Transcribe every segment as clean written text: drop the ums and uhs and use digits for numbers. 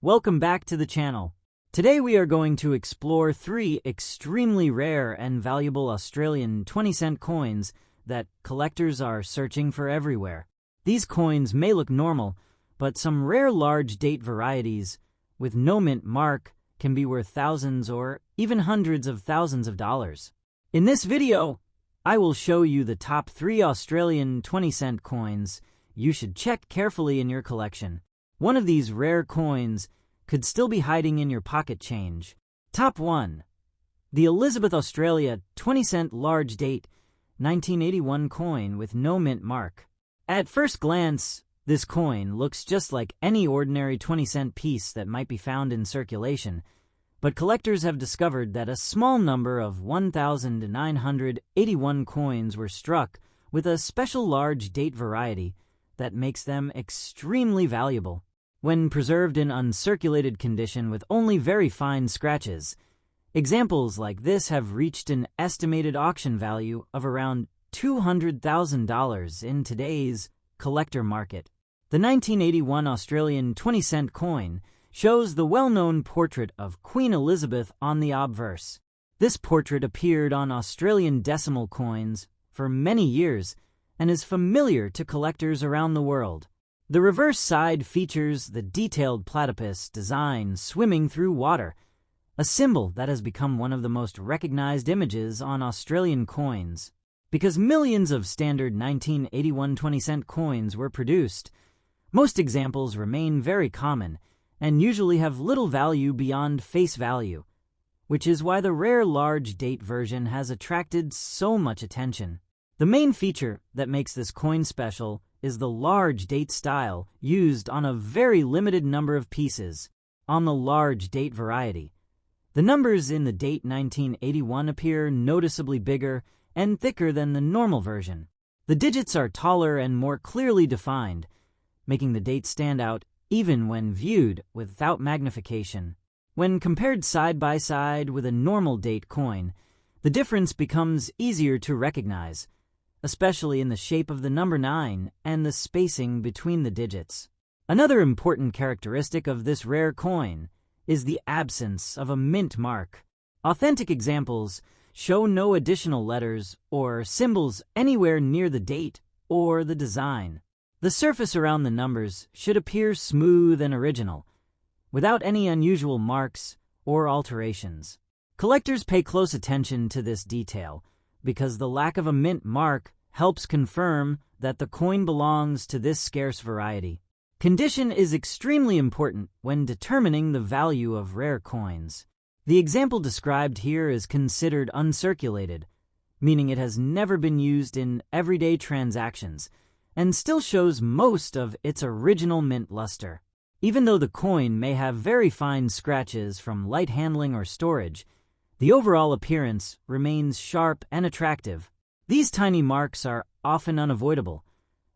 Welcome back to the channel. Today we are going to explore 3 extremely rare and valuable Australian 20-cent coins that collectors are searching for everywhere. These coins may look normal, but some rare large date varieties with no mint mark can be worth thousands or even hundreds of thousands of dollars. In this video, I will show you the top 3 Australian 20-cent coins you should check carefully in your collection. One of these rare coins could still be hiding in your pocket change. Top 1. The Elizabeth Australia 20-cent large date 1981 coin with no mint mark. At first glance, this coin looks just like any ordinary 20-cent piece that might be found in circulation, but collectors have discovered that a small number of 1,981 coins were struck with a special large date variety that makes them extremely valuable. When preserved in uncirculated condition with only very fine scratches, examples like this have reached an estimated auction value of around $200,000 in today's collector market. The 1981 Australian 20-cent coin shows the well-known portrait of Queen Elizabeth on the obverse. This portrait appeared on Australian decimal coins for many years and is familiar to collectors around the world. The reverse side features the detailed platypus design swimming through water, a symbol that has become one of the most recognized images on Australian coins. Because millions of standard 1981 20-cent coins were produced, most examples remain very common and usually have little value beyond face value, which is why the rare large date version has attracted so much attention. The main feature that makes this coin special is the large date style used on a very limited number of pieces on the large date variety. The numbers in the date 1981 appear noticeably bigger and thicker than the normal version. The digits are taller and more clearly defined, making the date stand out even when viewed without magnification. When compared side by side with a normal date coin, the difference becomes easier to recognize, especially in the shape of the number 9 and the spacing between the digits. Another important characteristic of this rare coin is the absence of a mint mark. Authentic examples show no additional letters or symbols anywhere near the date or the design. The surface around the numbers should appear smooth and original, without any unusual marks or alterations. Collectors pay close attention to this detail, because the lack of a mint mark helps confirm that the coin belongs to this scarce variety. Condition is extremely important when determining the value of rare coins. The example described here is considered uncirculated, meaning it has never been used in everyday transactions, and still shows most of its original mint luster. Even though the coin may have very fine scratches from light handling or storage, the overall appearance remains sharp and attractive. These tiny marks are often unavoidable,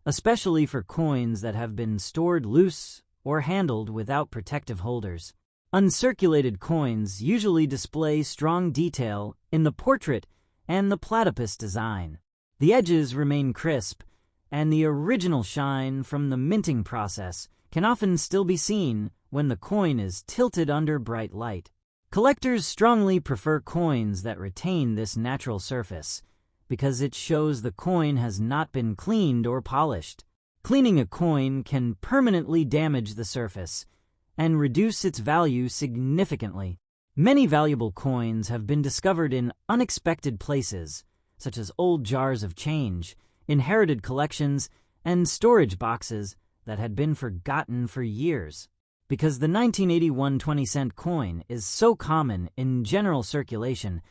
especially for coins that have been stored loose or handled without protective holders. Uncirculated coins usually display strong detail in the portrait and the platypus design. The edges remain crisp, and the original shine from the minting process can often still be seen when the coin is tilted under bright light. Collectors strongly prefer coins that retain this natural surface, because it shows the coin has not been cleaned or polished. Cleaning a coin can permanently damage the surface and reduce its value significantly. Many valuable coins have been discovered in unexpected places, such as old jars of change, inherited collections, and storage boxes that had been forgotten for years. Because the 1981 20-cent coin is so common in general circulation,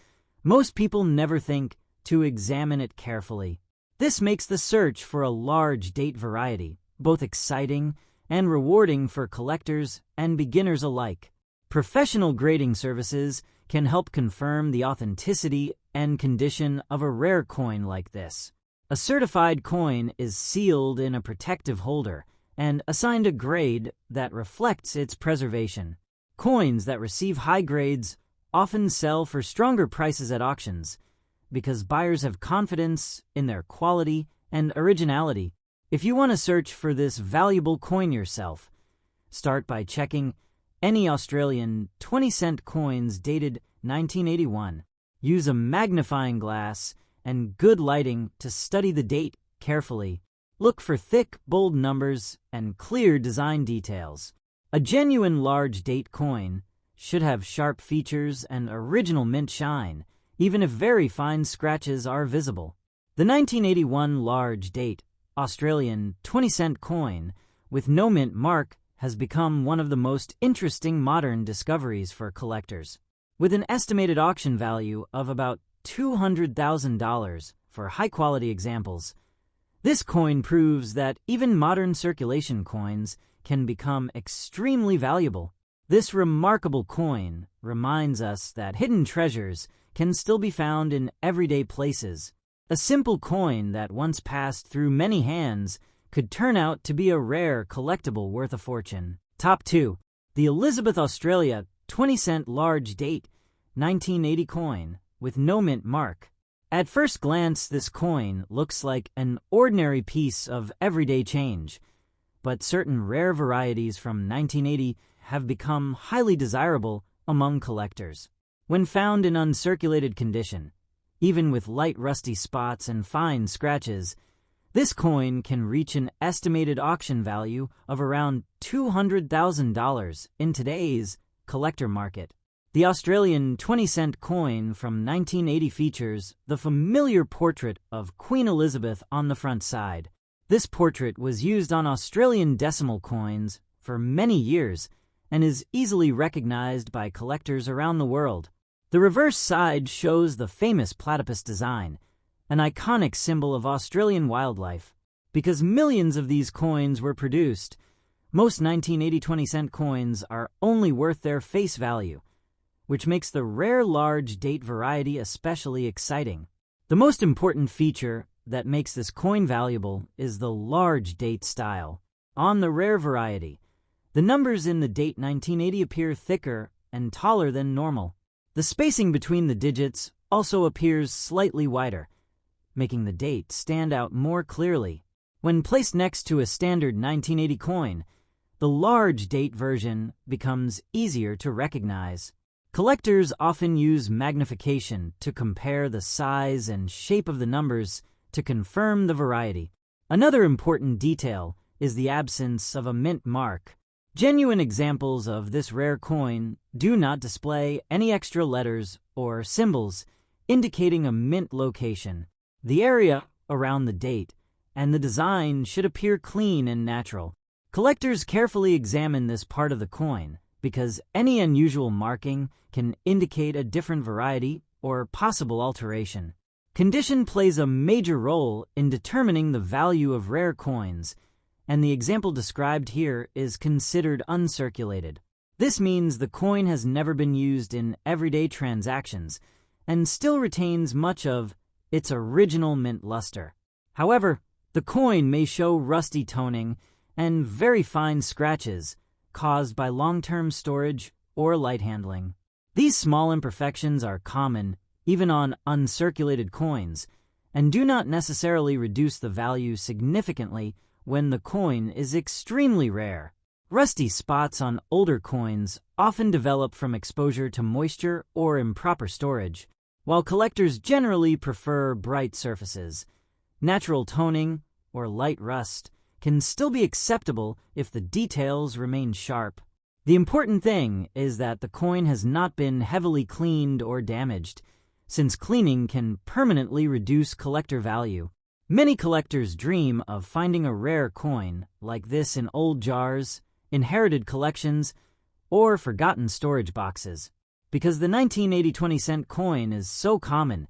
most people never think to examine it carefully. This makes the search for a large date variety both exciting and rewarding for collectors and beginners alike. Professional grading services can help confirm the authenticity and condition of a rare coin like this. A certified coin is sealed in a protective holder and assigned a grade that reflects its preservation. Coins that receive high grades often sell for stronger prices at auctions because buyers have confidence in their quality and originality. If you want to search for this valuable coin yourself, start by checking any Australian 20-cent coins dated 1981. Use a magnifying glass and good lighting to study the date carefully. Look for thick, bold numbers and clear design details. A genuine large date coin should have sharp features and original mint shine, even if very fine scratches are visible. The 1981 large date Australian 20-cent coin with no mint mark has become one of the most interesting modern discoveries for collectors. With an estimated auction value of about $200,000 for high-quality examples, this coin proves that even modern circulation coins can become extremely valuable. This remarkable coin reminds us that hidden treasures can still be found in everyday places. A simple coin that once passed through many hands could turn out to be a rare collectible worth a fortune. Top 2. The Elizabeth Australia 20-cent large date 1980 coin with no mint mark. At first glance, this coin looks like an ordinary piece of everyday change, but certain rare varieties from 1980 have become highly desirable among collectors. When found in uncirculated condition, even with light rusty spots and fine scratches, this coin can reach an estimated auction value of around $200,000 in today's collector market. The Australian 20-cent coin from 1980 features the familiar portrait of Queen Elizabeth on the front side. This portrait was used on Australian decimal coins for many years and is easily recognized by collectors around the world. The reverse side shows the famous platypus design, an iconic symbol of Australian wildlife. Because millions of these coins were produced, most 1980 20-cent coins are only worth their face value, which makes the rare large date variety especially exciting. The most important feature that makes this coin valuable is the large date style. On the rare variety, the numbers in the date 1980 appear thicker and taller than normal. The spacing between the digits also appears slightly wider, making the date stand out more clearly. When placed next to a standard 1980 coin, the large date version becomes easier to recognize. Collectors often use magnification to compare the size and shape of the numbers to confirm the variety. Another important detail is the absence of a mint mark. Genuine examples of this rare coin do not display any extra letters or symbols indicating a mint location. The area around the date and the design should appear clean and natural. Collectors carefully examine this part of the coin because any unusual marking can indicate a different variety or possible alteration. Condition plays a major role in determining the value of rare coins, and the example described here is considered uncirculated. This means the coin has never been used in everyday transactions and still retains much of its original mint luster. However, the coin may show rusty toning and very fine scratches caused by long-term storage or light handling. These small imperfections are common even on uncirculated coins and do not necessarily reduce the value significantly when the coin is extremely rare. Rusty spots on older coins often develop from exposure to moisture or improper storage, while collectors generally prefer bright surfaces. Natural toning or light rust can still be acceptable if the details remain sharp. The important thing is that the coin has not been heavily cleaned or damaged, since cleaning can permanently reduce collector value. Many collectors dream of finding a rare coin like this in old jars, inherited collections, or forgotten storage boxes. Because the 1980 20-cent coin is so common,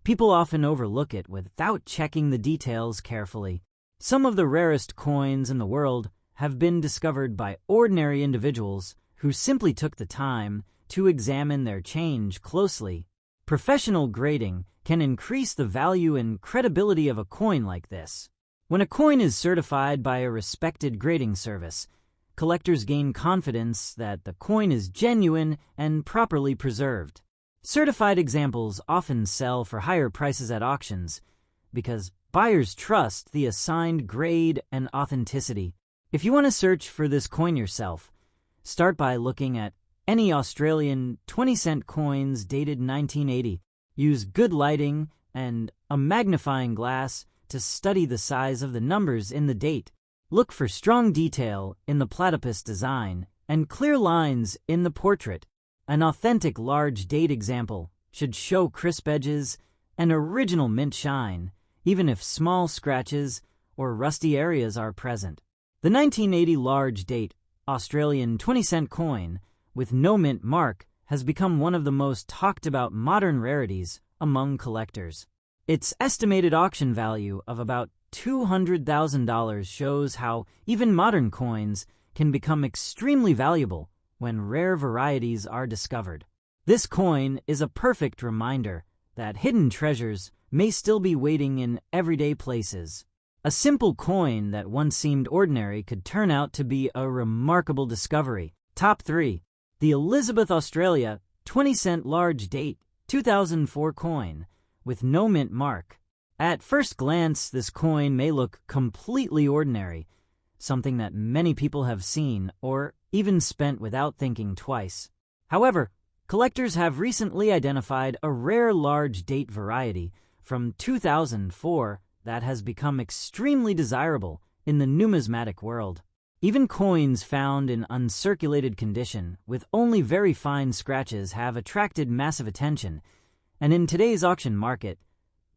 people often overlook it without checking the details carefully. Some of the rarest coins in the world have been discovered by ordinary individuals who simply took the time to examine their change closely. Professional grading can increase the value and credibility of a coin like this. When a coin is certified by a respected grading service, collectors gain confidence that the coin is genuine and properly preserved. Certified examples often sell for higher prices at auctions because buyers trust the assigned grade and authenticity. If you want to search for this coin yourself, Start by looking at any Australian 20-cent coins dated 1980. Use good lighting and a magnifying glass to study the size of the numbers in the date. Look for strong detail in the platypus design and clear lines in the portrait. An authentic large date example should show crisp edges and original mint shine, even if small scratches or rusty areas are present. The 1980 large date Australian 20-cent coin with no mint mark has become one of the most talked about modern rarities among collectors. Its estimated auction value of about $200,000 shows how even modern coins can become extremely valuable when rare varieties are discovered. This coin is a perfect reminder that hidden treasures may still be waiting in everyday places. A simple coin that once seemed ordinary could turn out to be a remarkable discovery. Top 3. The Elizabeth Australia 20-cent large date 2004 coin with no mint mark. At first glance, this coin may look completely ordinary, something that many people have seen or even spent without thinking twice. However, collectors have recently identified a rare large date variety from 2004 that has become extremely desirable in the numismatic world. Even coins found in uncirculated condition with only very fine scratches have attracted massive attention, and in today's auction market,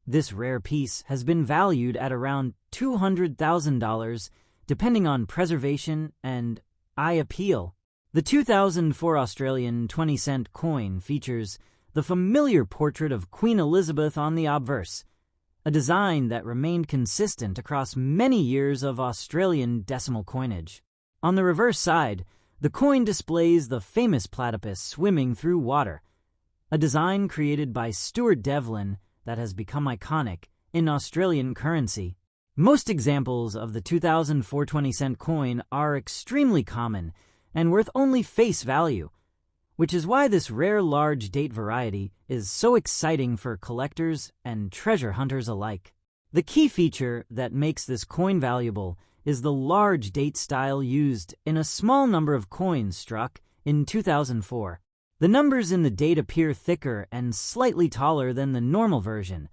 this rare piece has been valued at around $200,000 depending on preservation and eye appeal. The 2004 Australian 20-cent coin features the familiar portrait of Queen Elizabeth on the obverse, a design that remained consistent across many years of Australian decimal coinage. On the reverse side, the coin displays the famous platypus swimming through water, a design created by Stuart Devlin that has become iconic in Australian currency. Most examples of the 2004 20-cent coin are extremely common and worth only face value, which is why this rare large date variety is so exciting for collectors and treasure hunters alike. The key feature that makes this coin valuable is the large date style used in a small number of coins struck in 2004. The numbers in the date appear thicker and slightly taller than the normal version,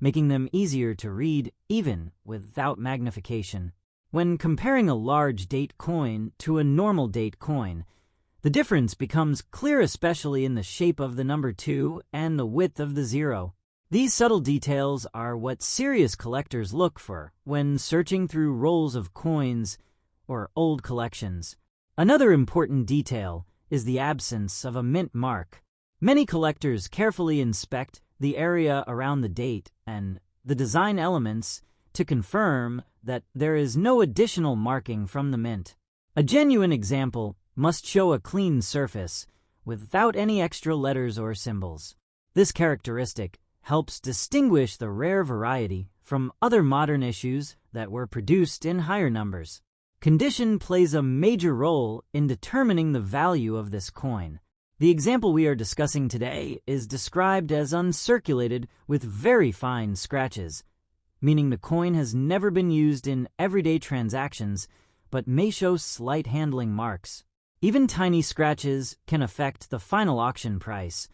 making them easier to read even without magnification. When comparing a large date coin to a normal date coin, the difference becomes clear, especially in the shape of the number 2 and the width of the 0. These subtle details are what serious collectors look for when searching through rolls of coins or old collections. Another important detail is the absence of a mint mark. Many collectors carefully inspect the area around the date and the design elements to confirm that there is no additional marking from the mint. A genuine example must show a clean surface without any extra letters or symbols. This characteristic helps distinguish the rare variety from other modern issues that were produced in higher numbers. Condition plays a major role in determining the value of this coin. The example we are discussing today is described as uncirculated with very fine scratches, meaning the coin has never been used in everyday transactions but may show slight handling marks. Even tiny scratches can affect the final auction price,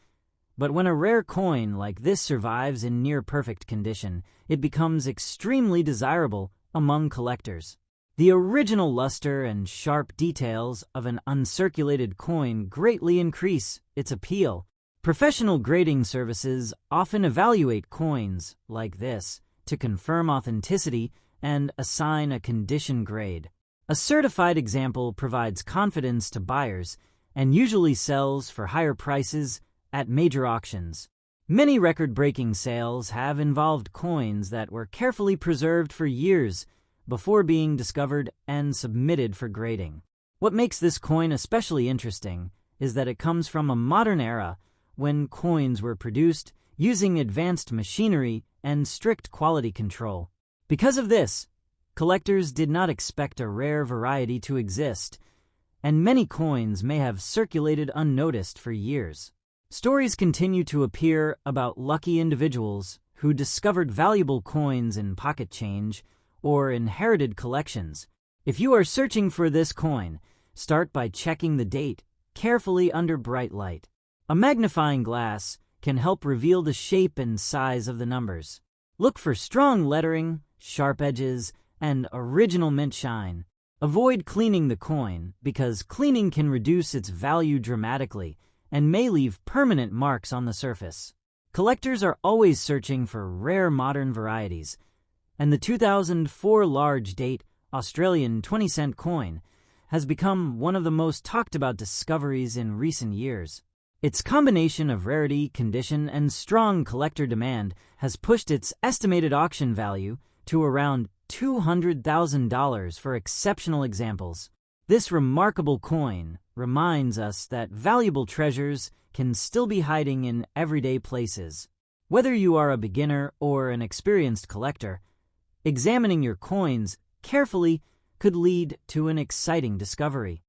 but when a rare coin like this survives in near-perfect condition, it becomes extremely desirable among collectors. The original luster and sharp details of an uncirculated coin greatly increase its appeal. Professional grading services often evaluate coins like this to confirm authenticity and assign a condition grade. A certified example provides confidence to buyers and usually sells for higher prices at major auctions. Many record-breaking sales have involved coins that were carefully preserved for years before being discovered and submitted for grading. What makes this coin especially interesting is that it comes from a modern era when coins were produced using advanced machinery and strict quality control. Because of this, collectors did not expect a rare variety to exist, and many coins may have circulated unnoticed for years. Stories continue to appear about lucky individuals who discovered valuable coins in pocket change or inherited collections. If you are searching for this coin, Start by checking the date carefully under bright light. A magnifying glass can help reveal the shape and size of the numbers. Look for strong lettering, sharp edges, and original mint shine. Avoid cleaning the coin because cleaning can reduce its value dramatically and may leave permanent marks on the surface. Collectors are always searching for rare modern varieties, and the 2004 large date Australian 20-cent coin has become one of the most talked about discoveries in recent years. Its combination of rarity, condition, and strong collector demand has pushed its estimated auction value to around $200,000 for exceptional examples. This remarkable coin reminds us that valuable treasures can still be hiding in everyday places. Whether you are a beginner or an experienced collector, examining your coins carefully could lead to an exciting discovery.